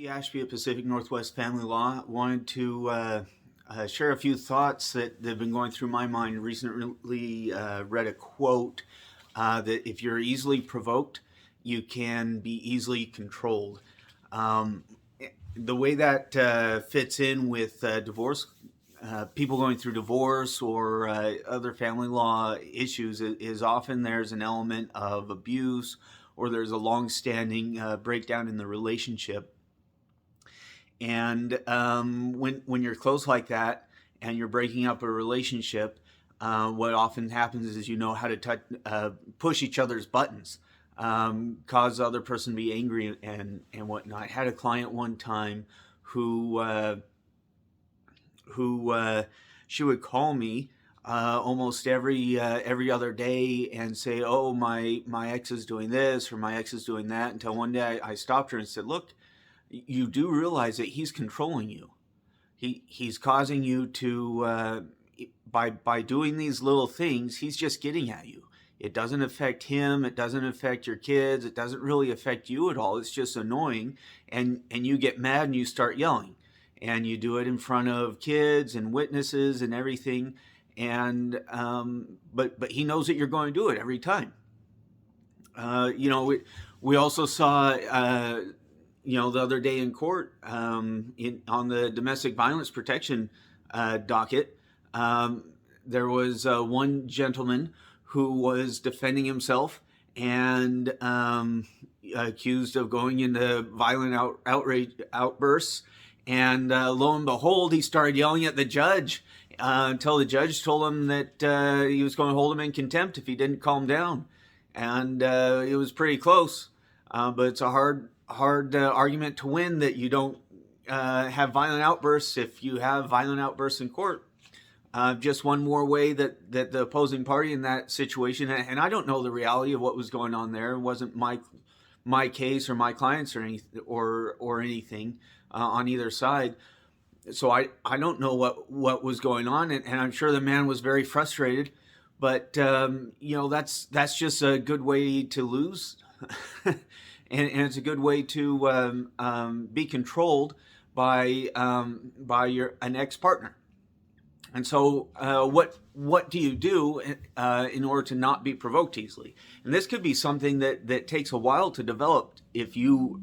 Zachary Ashby of Pacific Northwest Family Law. Wanted to share a few thoughts that have been going through my mind. Recently read a quote that if you're easily provoked, you can be easily controlled. The way that fits in with divorce, people going through divorce or other family law issues is often there's an element of abuse or there's a long-standing breakdown in the relationship. And when you're close like that and you're breaking up a relationship, what often happens is you know how to push each other's buttons, cause the other person to be angry and whatnot. I had a client one time who she would call me almost every other day and say, "Oh, my ex is doing this or my ex is doing that," until one day I stopped her and said, "Look, you do realize that he's controlling you. He's causing you to by doing these little things, he's just getting at you. It doesn't affect him, it doesn't affect your kids, it doesn't really affect you at all. It's just annoying, and you get mad and you start yelling. And you do it in front of kids and witnesses and everything, and but he knows that you're going to do it every time." We also saw the other day in court, on the domestic violence protection docket, there was one gentleman who was defending himself and accused of going into violent outbursts. And lo and behold, he started yelling at the judge until the judge told him that he was going to hold him in contempt if he didn't calm down. And it was pretty close, but it's a hard argument to win that you don't have violent outbursts if you have violent outbursts in court. Just one more way that the opposing party in that situation, and I don't know the reality of what was going on there. It wasn't my case or my clients or anything on either side. So I don't know what was going on, and I'm sure the man was very frustrated. But that's just a good way to lose. And it's a good way to be controlled by an ex-partner. And so what do you do in order to not be provoked easily? And this could be something that takes a while to develop if you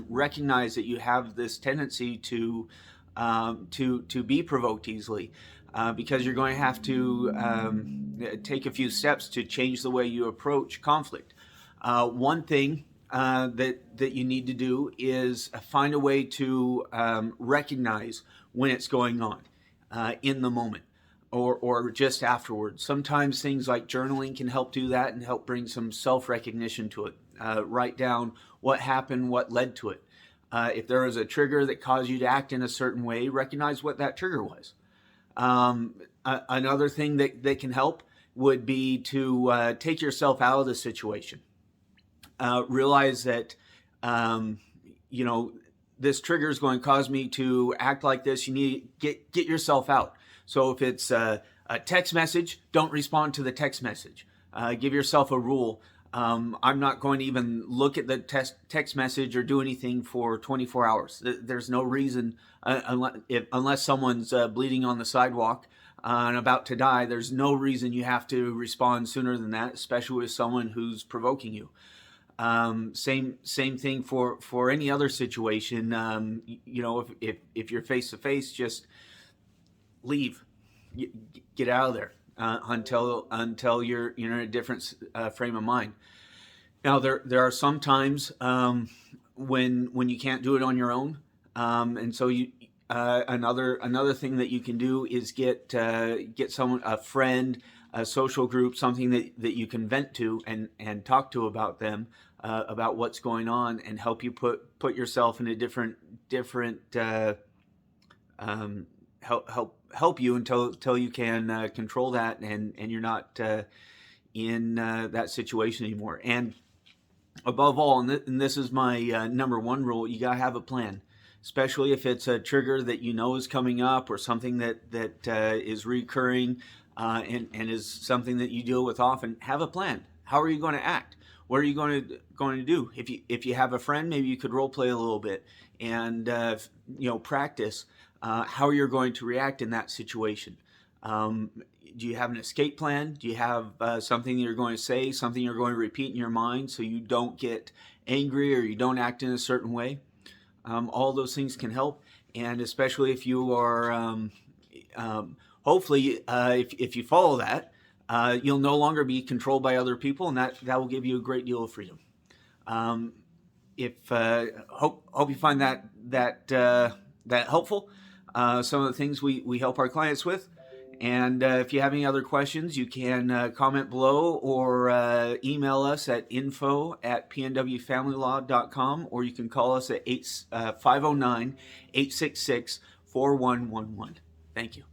recognize that you have this tendency to be provoked easily, because you're going to have to take a few steps to change the way you approach conflict. One thing that you need to do is find a way to recognize when it's going on in the moment or just afterwards. Sometimes things like journaling can help do that and help bring some self-recognition to it. Write down what happened, what led to it. If there was a trigger that caused you to act in a certain way, recognize what that trigger was. Another thing that can help would be to take yourself out of the situation. Realize that, this trigger is going to cause me to act like this. You need to get yourself out. So if it's a text message, don't respond to the text message. Give yourself a rule. I'm not going to even look at the text message or do anything for 24 hours. There's no reason, unless someone's bleeding on the sidewalk and about to die, there's no reason you have to respond sooner than that, especially with someone who's provoking you. Same thing for any other situation. If you're face to face, just leave, get out of there until you're in a different frame of mind. Now there are some times when you can't do it on your own, and so another thing that you can do is get someone, a friend, a social group, something that you can vent to and talk to about them, about what's going on, and help you put yourself in a different help you until you can control that and you're not in that situation anymore. And above all, and this is my number one rule, you gotta have a plan. Especially if it's a trigger that you know is coming up or something that is recurring and is something that you deal with often. Have a plan. How are you going to act? what are you going to do? If you have a friend, maybe you could role play a little bit and practice how you're going to react in that situation. Do you have an escape plan? Do you have something you're going to say, something you're going to repeat in your mind so you don't get angry or you don't act in a certain way? All those things can help, and especially if you are, hopefully, if you follow that, you'll no longer be controlled by other people, and that will give you a great deal of freedom. Hope you find that helpful. Some of the things we help our clients with. And if you have any other questions, you can comment below or email us at info@pnwfamilylaw.com, or you can call us at 509-866-4111. Thank you.